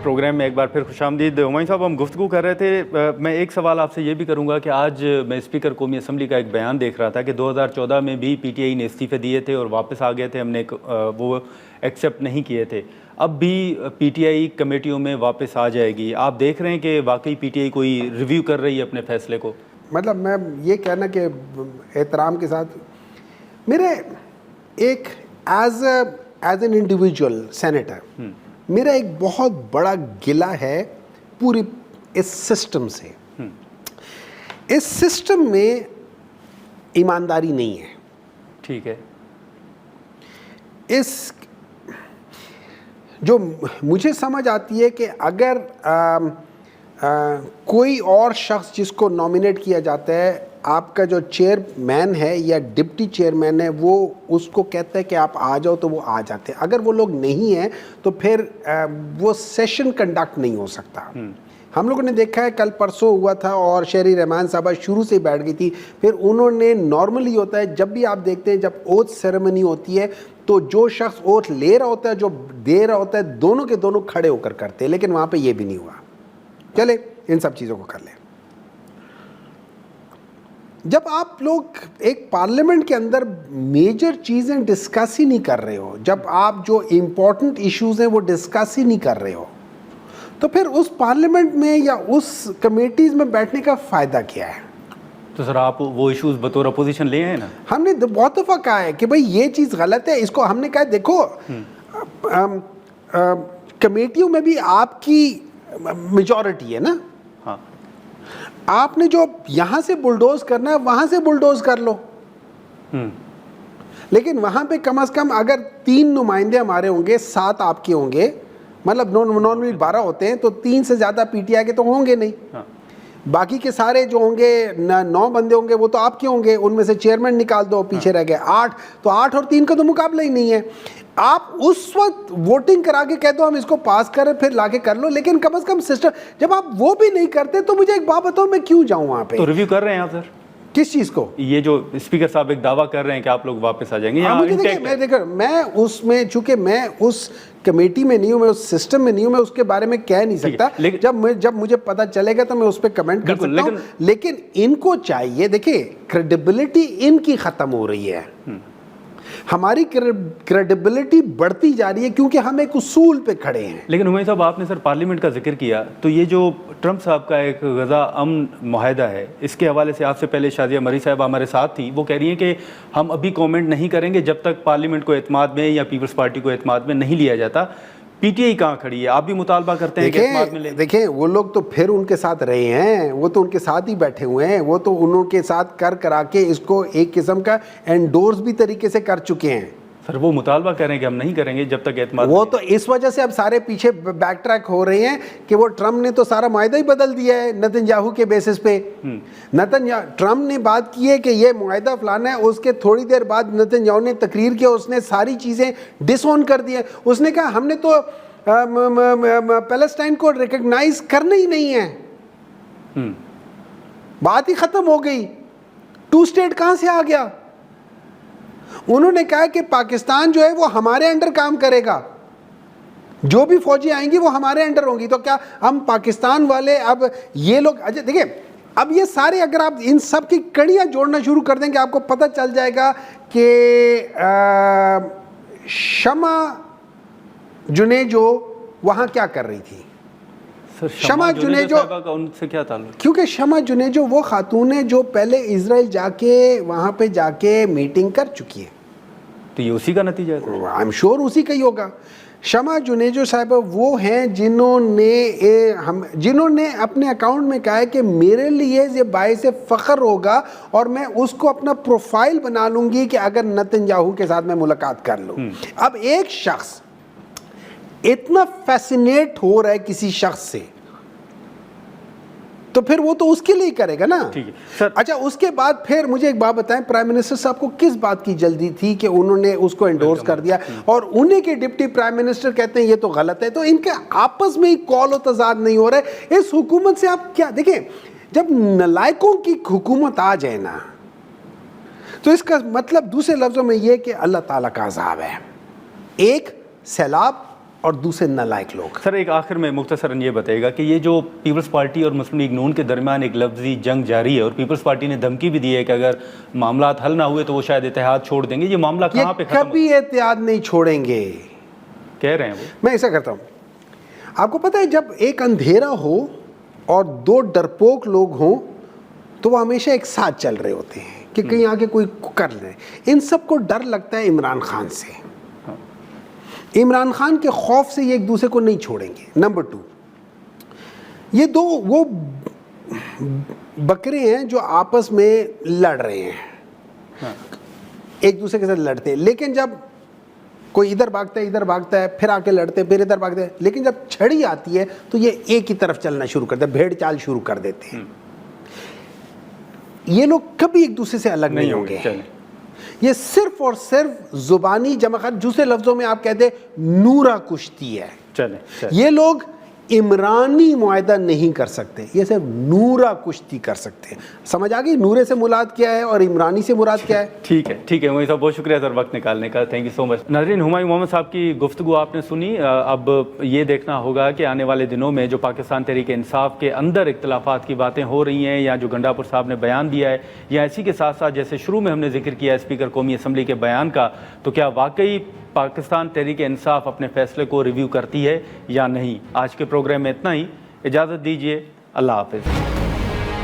Programme میں ایک بار پھر خوش آمدید. ہمایوں صاحب, ہم گفتگو کر رہے تھے, میں ایک سوال آپ سے یہ بھی کروں گا کہ آج میں اسپیکر قومی اسمبلی کا ایک بیان دیکھ رہا تھا کہ 2014 میں بھی پی ٹی آئی نے استعفے دیے تھے اور واپس آ گئے تھے, ہم نے وہ ایکسیپٹ نہیں کیے تھے. اب بھی پی ٹی آئی کمیٹیوں میں واپس آ جائے گی. آپ دیکھ رہے ہیں کہ واقعی پی ٹی آئی کوئی ریویو کر رہی ہے اپنے فیصلے کو؟ مطلب میں یہ کہنا کہ احترام کے ساتھ میرے ایک ایز این انڈیویجول سینیٹر میرا ایک بہت بڑا گلہ ہے پوری اس سسٹم سے. اس سسٹم میں ایمانداری نہیں ہے. ٹھیک ہے. اس جو مجھے سمجھ آتی ہے کہ اگر کوئی اور شخص جس کو نامینیٹ کیا جاتا ہے, آپ کا جو چیئرمین ہے یا ڈپٹی چیئرمین ہے, وہ اس کو کہتا ہے کہ آپ آ جاؤ تو وہ آ جاتے ہیں. اگر وہ لوگ نہیں ہیں تو پھر وہ سیشن کنڈکٹ نہیں ہو سکتا. ہم لوگوں نے دیکھا ہے کل پرسوں ہوا تھا اور شہری رحمان صاحبہ شروع سے ہی بیٹھ گئی تھی. پھر انہوں نے نارملی ہوتا ہے جب بھی آپ دیکھتے ہیں جب اوتھ سیریمنی ہوتی ہے تو جو شخص اوتھ لے رہا ہوتا ہے جو دے رہا ہوتا ہے دونوں کے دونوں کھڑے ہو کر کرتے ہیں, لیکن وہاں پہ یہ بھی نہیں ہوا. چلے ان سب چیزوں کو کر لیں. جب آپ لوگ ایک پارلیمنٹ کے اندر میجر چیزیں ڈسکس ہی نہیں کر رہے ہو, جب آپ جو امپورٹنٹ ایشوز ہیں وہ ڈسکس ہی نہیں کر رہے ہو, تو پھر اس پارلیمنٹ میں یا اس کمیٹیز میں بیٹھنے کا فائدہ کیا ہے؟ تو سر آپ وہ ایشوز بطور اپوزیشن لے ہیں نا. ہم نے بہت دفعہ کہا ہے کہ بھئی یہ چیز غلط ہے, اس کو ہم نے کہا دیکھو کمیٹیوں میں بھی آپ کی میجورٹی ہے نا. ہاں, آپ نے جو یہاں سے بلڈوز کرنا ہے وہاں سے بلڈوز کر لو, لیکن وہاں پہ کم از کم اگر 3 نمائندے ہمارے ہوں گے, 7 آپ کے ہوں گے, مطلب نارملی 12 ہوتے ہیں تو 3 سے زیادہ پی ٹی آئی کے تو ہوں گے نہیں. باقی کے سارے جو ہوں گے 9 بندے ہوں گے وہ تو آپ کے ہوں گے, ان میں سے چیئرمین نکال دو, پیچھے رہ گئے 8, تو 8 اور 3 کا تو مقابلہ ہی نہیں ہے. آپ اس وقت ووٹنگ کرا کے کہہ دو ہم اس کو پاس کریں پھر لا کے کر لو, لیکن کم از کم سسٹم جب آپ وہ بھی نہیں کرتے تو مجھے ایک بات بتاؤ میں کیوں جاؤں وہاں پہ؟ تو ریویو کر رہے ہیں آپ سر کس چیز کو؟ یہ جو اسپیکر صاحب ایک دعویٰ کر رہے ہیں کہ آپ لوگ واپس آ جائیں گے. میں اس میں چونکہ میں اس کمیٹی میں نہیں ہوں, میں اس سسٹم میں نہیں ہوں, میں اس کے بارے میں کہہ نہیں سکتا. جب مجھے پتا چلے گا تو میں اس پہ کمنٹ کر سکتا ہوں, لیکن ان کو چاہیے, دیکھیں کریڈیبلٹی ان کی ختم ہو رہی ہے, ہماری کریڈیبلٹی بڑھتی جا رہی ہے کیونکہ ہم ایک اصول پہ کھڑے ہیں. لیکن ہمایوں صاحب آپ نے سر پارلیمنٹ کا ذکر کیا, تو یہ جو ٹرمپ صاحب کا ایک غزہ امن معاہدہ ہے, اس کے حوالے سے آپ سے پہلے شازیہ مری صاحب ہمارے ساتھ تھی, وہ کہہ رہی ہیں کہ ہم ابھی کومنٹ نہیں کریں گے جب تک پارلیمنٹ کو اعتماد میں یا پیپلز پارٹی کو اعتماد میں نہیں لیا جاتا. پی ٹی آئی کہاں کھڑی ہے؟ آپ بھی مطالبہ کرتے ہیں کہ اعتماد میں لیں؟ دیکھیں وہ لوگ تو پھر ان کے ساتھ رہے ہیں, وہ تو ان کے ساتھ ہی بیٹھے ہوئے ہیں, وہ تو انہوں کے ساتھ کرا کے اس کو ایک قسم کا انڈورس بھی طریقے سے کر چکے ہیں. سر وہ مطالبہ کر رہے ہیں کہ ہم نہیں کریں گے جب تک اعتماد. وہ تو اس وجہ سے اب سارے پیچھے بیک ٹریک ہو رہے ہیں کہ وہ ٹرمپ نے تو سارا معاہدہ ہی بدل دیا ہے نتن یاہو کے بیسس پہ. ٹرمپ نے بات کی ہے کہ یہ معاہدہ فلانا ہے, اس کے تھوڑی دیر بعد نتن یاہو نے تقریر کیا, اس نے ساری چیزیں ڈس آن کر دی ہیں. اس نے کہا ہم نے تو پیلسٹائن کو ریکگنائز کرنا ہی نہیں ہے, بات ہی ختم ہو گئی. 2 اسٹیٹ کہاں سے آ گیا؟ انہوں نے کہا کہ پاکستان جو ہے وہ ہمارے انڈر کام کرے گا, جو بھی فوجی آئیں گی وہ ہمارے انڈر ہوں گی. تو کیا ہم پاکستان والے اب یہ لوگ دیکھیں اب یہ سارے اگر آپ ان سب کی کڑیاں جوڑنا شروع کر دیں گے آپ کو پتہ چل جائے گا کہ شمع جنیجو وہاں کیا کر رہی تھی. شمع جنیجو کا ان سے کیا تعلق؟ کیونکہ شمع جنیجو وہ خاتون ہے جو پہلے اسرائیل جا کے وہاں پہ جا کے میٹنگ کر چکی ہے. تو یہ اسی کا نتیجہ ہے؟ آئی ایم شیور اسی کا ہی ہوگا. شمع جنیجو صاحبہ وہ ہیں جنہوں نے اپنے اکاؤنٹ میں کہا ہے کہ میرے لیے یہ باعث فخر ہوگا اور میں اس کو اپنا پروفائل بنا لوں گی کہ اگر نتن یاہو کے ساتھ میں ملاقات کر لوں. اب ایک شخص اتنا فیسینیٹ ہو رہا ہے کسی شخص سے تو پھر وہ تو اس کے لیے کرے گا نا. اچھا اس کے بعد پھر مجھے ایک بات بتائیں, پرائم منسٹر صاحب کو کس بات کی جلدی تھی کہ انہوں نے اس کو انڈورس کر دیا اور انہیں کے ڈپٹی پرائم منسٹر کہتے ہیں یہ تو غلط ہے. تو ان کے آپس میں ہی کال و تضاد نہیں ہو رہا ہے. اس حکومت سے آپ کیا دیکھیں, جب نلائکوں کی حکومت آ جائے نا تو اس کا مطلب دوسرے لفظوں میں یہ کہ اللہ تعالیٰ کا عذاب ہے. ایک سیلاب اور دوسرے نالائق لوگ. سر ایک آخر میں مختصراً یہ بتائے گا کہ یہ جو پیپلز پارٹی اور مسلم لیگ نون کے درمیان ایک لفظی جنگ جاری ہے اور پیپلز پارٹی نے دھمکی بھی دی ہے کہ اگر معاملات حل نہ ہوئے تو وہ شاید اتحاد چھوڑ دیں گے, یہ معاملہ کہاں پہ ختم کبھی اتحاد نہیں چھوڑیں گے کہہ رہے ہیں وہ؟ میں ایسا کرتا ہوں, آپ کو پتہ ہے جب ایک اندھیرا ہو اور دو ڈرپوک لوگ ہوں تو وہ ہمیشہ ایک ساتھ چل رہے ہوتے ہیں کہ کہیں آگے کوئی کر لے. ان سب کو ڈر لگتا ہے عمران خان سے. عمران خان کے خوف سے یہ ایک دوسرے کو نہیں چھوڑیں گے. نمبر 2, یہ دو وہ بکرے ہیں جو آپس میں لڑ رہے ہیں, ایک دوسرے کے ساتھ لڑتے ہیں, لیکن جب کوئی ادھر بھاگتا ہے پھر آ کے لڑتے ہیں, پھر ادھر بھاگتے ہیں, لیکن جب چھڑی آتی ہے تو یہ ایک ہی طرف چلنا شروع کرتے ہیں, بھیڑ چال شروع کر دیتے ہیں. یہ لوگ کبھی ایک دوسرے سے الگ نہیں ہوں گے. یہ صرف اور صرف زبانی جمع خط, دوسرے لفظوں میں آپ کہتے نورا کشتی ہے. یہ لوگ عمرانی معاہدہ نہیں کر سکتے, یہ صرف نورا کشتی کر سکتے ہیں. سمجھ آ گئی نورے سے مراد کیا ہے اور عمرانی سے مراد کیا ہے؟ ٹھیک ہے ہمایوں صاحب, بہت شکریہ سر وقت نکالنے کا, تھینک یو سو مچ. ناظرین, ہمایوں محمد صاحب کی گفتگو آپ نے سنی. اب یہ دیکھنا ہوگا کہ آنے والے دنوں میں جو پاکستان تحریک انصاف کے اندر اختلافات کی باتیں ہو رہی ہیں یا جو گنڈاپور صاحب نے بیان دیا ہے, یا اسی کے ساتھ ساتھ جیسے شروع میں ہم نے ذکر کیا اسپیکر قومی اسمبلی کے بیان کا, تو کیا واقعی پاکستان تحریک انصاف اپنے فیصلے کو ریویو کرتی ہے یا نہیں. آج کے پروگرام میں اتنا ہی, اجازت دیجیے, اللہ حافظ.